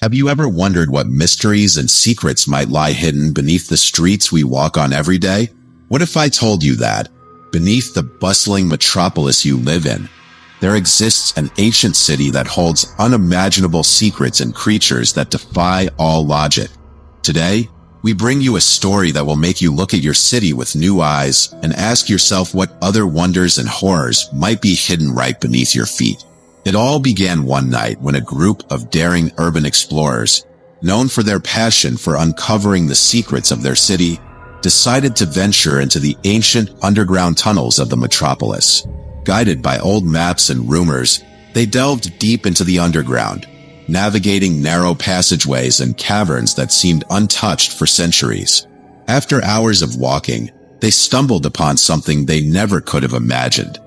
Have you ever wondered what mysteries and secrets might lie hidden beneath the streets we walk on every day? What if I told you that, beneath the bustling metropolis you live in, there exists an ancient city that holds unimaginable secrets and creatures that defy all logic? Today, we bring you a story that will make you look at your city with new eyes and ask yourself what other wonders and horrors might be hidden right beneath your feet. It all began one night when a group of daring urban explorers, known for their passion for uncovering the secrets of their city, decided to venture into the ancient underground tunnels of the metropolis. Guided by old maps and rumors, they delved deep into the underground, navigating narrow passageways and caverns that seemed untouched for centuries. After hours of walking, they stumbled upon something they never could have imagined: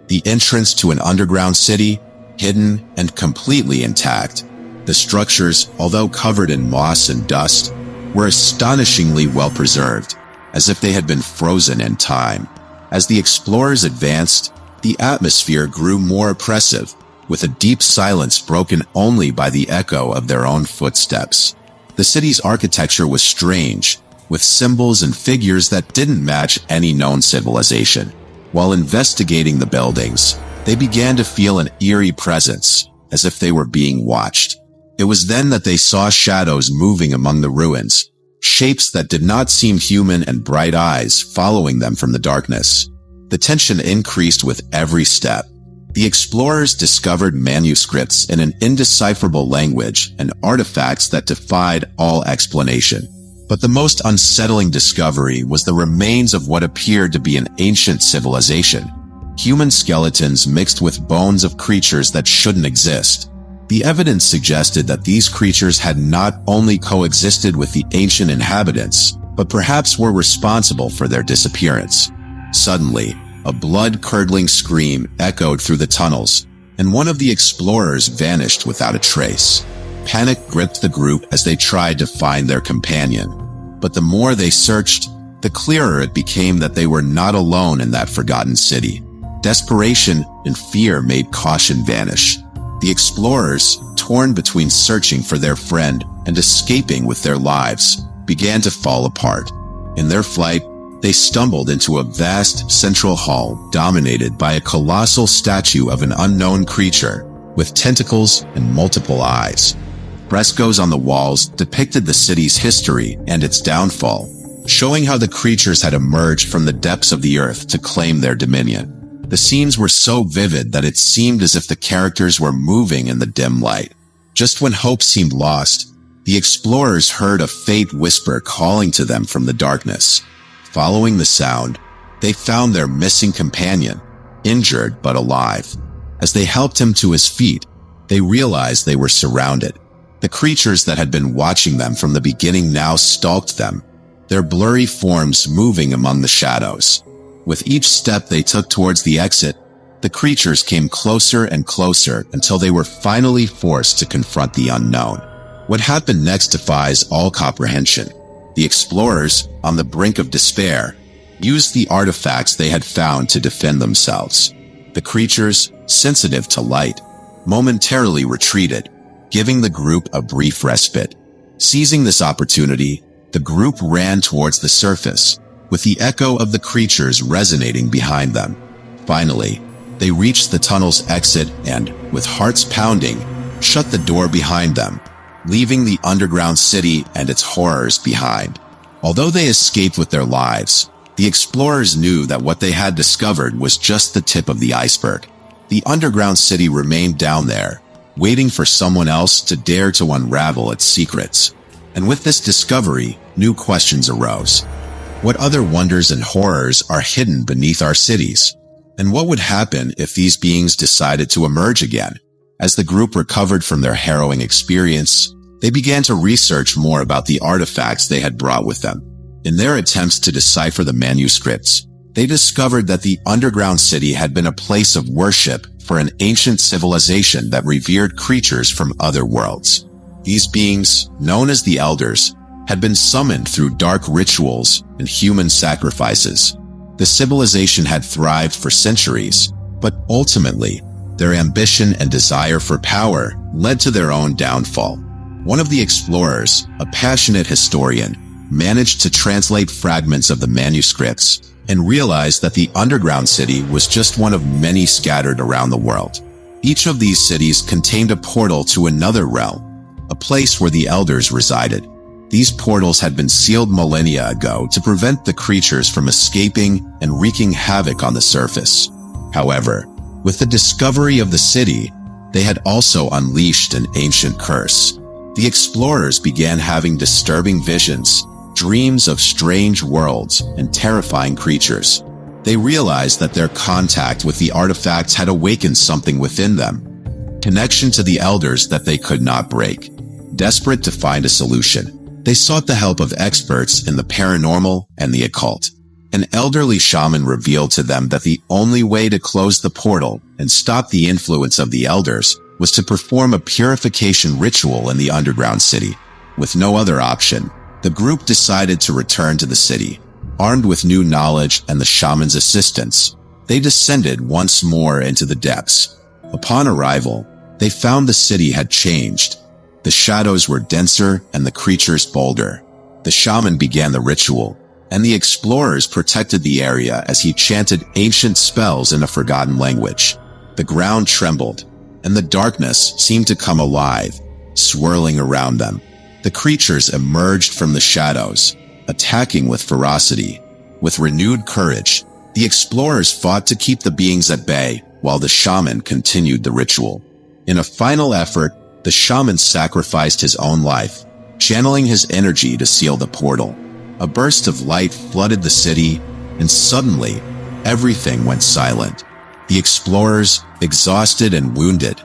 the entrance to an underground city, hidden and completely intact. The structures, although covered in moss and dust, were astonishingly well preserved, as if they had been frozen in time. As the explorers advanced, the atmosphere grew more oppressive, with a deep silence broken only by the echo of their own footsteps. The city's architecture was strange, with symbols and figures that didn't match any known civilization. While investigating the buildings, they began to feel an eerie presence, as if they were being watched. It was then that they saw shadows moving among the ruins, shapes that did not seem human and bright eyes following them from the darkness. The tension increased with every step. The explorers discovered manuscripts in an indecipherable language and artifacts that defied all explanation. But the most unsettling discovery was the remains of what appeared to be an ancient civilization. Human skeletons mixed with bones of creatures that shouldn't exist. The evidence suggested that these creatures had not only coexisted with the ancient inhabitants, but perhaps were responsible for their disappearance. Suddenly, a blood-curdling scream echoed through the tunnels, and one of the explorers vanished without a trace. Panic gripped the group as they tried to find their companion. But the more they searched, the clearer it became that they were not alone in that forgotten city. Desperation and fear made caution vanish. The explorers, torn between searching for their friend and escaping with their lives, began to fall apart. In their flight, they stumbled into a vast central hall dominated by a colossal statue of an unknown creature with tentacles and multiple eyes. Frescoes on the walls depicted the city's history and its downfall, showing how the creatures had emerged from the depths of the earth to claim their dominion. The scenes were so vivid that it seemed as if the characters were moving in the dim light. Just when hope seemed lost, the explorers heard a faint whisper calling to them from the darkness. Following the sound, they found their missing companion, injured but alive. As they helped him to his feet, they realized they were surrounded. The creatures that had been watching them from the beginning now stalked them, their blurry forms moving among the shadows. With each step they took towards the exit, the creatures came closer and closer until they were finally forced to confront the unknown. What happened next defies all comprehension. The explorers, on the brink of despair, used the artifacts they had found to defend themselves. The creatures, sensitive to light, momentarily retreated, giving the group a brief respite. Seizing this opportunity, the group ran towards the surface, with the echo of the creatures resonating behind them. Finally, they reached the tunnel's exit and, with hearts pounding, shut the door behind them, leaving the underground city and its horrors behind. Although they escaped with their lives, the explorers knew that what they had discovered was just the tip of the iceberg. The underground city remained down there, waiting for someone else to dare to unravel its secrets. And with this discovery, new questions arose. What other wonders and horrors are hidden beneath our cities? And what would happen if these beings decided to emerge again? As the group recovered from their harrowing experience, they began to research more about the artifacts they had brought with them. In their attempts to decipher the manuscripts, they discovered that the underground city had been a place of worship for an ancient civilization that revered creatures from other worlds. These beings, known as the Elders, had been summoned through dark rituals and human sacrifices. The civilization had thrived for centuries, but ultimately, their ambition and desire for power led to their own downfall. One of the explorers, a passionate historian, managed to translate fragments of the manuscripts and realized that the underground city was just one of many scattered around the world. Each of these cities contained a portal to another realm, a place where the elders resided. These portals had been sealed millennia ago to prevent the creatures from escaping and wreaking havoc on the surface. However, with the discovery of the city, they had also unleashed an ancient curse. The explorers began having disturbing visions, dreams of strange worlds and terrifying creatures. They realized that their contact with the artifacts had awakened something within them, connection to the elders that they could not break. Desperate to find a solution, they sought the help of experts in the paranormal and the occult. An elderly shaman revealed to them that the only way to close the portal and stop the influence of the elders was to perform a purification ritual in the underground city. With no other option, the group decided to return to the city. Armed with new knowledge and the shaman's assistance, they descended once more into the depths. Upon arrival, they found the city had changed. The shadows were denser and the creatures bolder. The shaman began the ritual, and the explorers protected the area as he chanted ancient spells in a forgotten language. The ground trembled, and the darkness seemed to come alive, swirling around them. The creatures emerged from the shadows, attacking with ferocity. With renewed courage, the explorers fought to keep the beings at bay while the shaman continued the ritual. In a final effort, the shaman sacrificed his own life, channeling his energy to seal the portal. A burst of light flooded the city, and suddenly, everything went silent. The explorers, exhausted and wounded,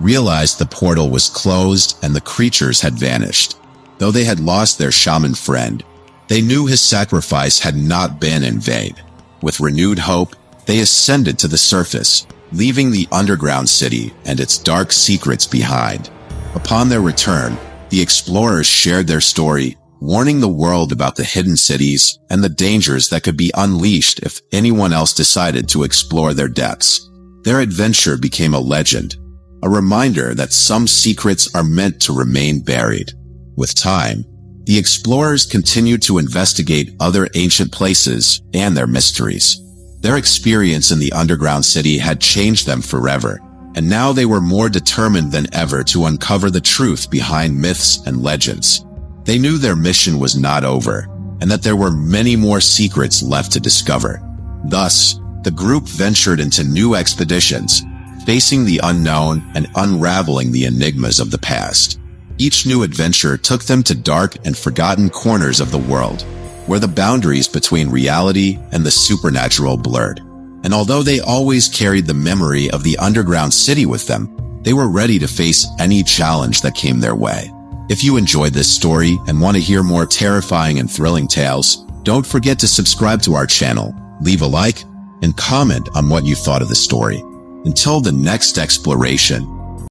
realized the portal was closed and the creatures had vanished. Though they had lost their shaman friend, they knew his sacrifice had not been in vain. With renewed hope, they ascended to the surface, leaving the underground city and its dark secrets behind. Upon their return, the explorers shared their story, warning the world about the hidden cities and the dangers that could be unleashed if anyone else decided to explore their depths. Their adventure became a legend, a reminder that some secrets are meant to remain buried. With time, the explorers continued to investigate other ancient places and their mysteries. Their experience in the underground city had changed them forever, and now they were more determined than ever to uncover the truth behind myths and legends. They knew their mission was not over, and that there were many more secrets left to discover. Thus, the group ventured into new expeditions, facing the unknown and unraveling the enigmas of the past. Each new adventure took them to dark and forgotten corners of the world, where the boundaries between reality and the supernatural blurred. And although they always carried the memory of the underground city with them, they were ready to face any challenge that came their way. If you enjoyed this story and want to hear more terrifying and thrilling tales, don't forget to subscribe to our channel, leave a like, and comment on what you thought of the story. Until the next exploration,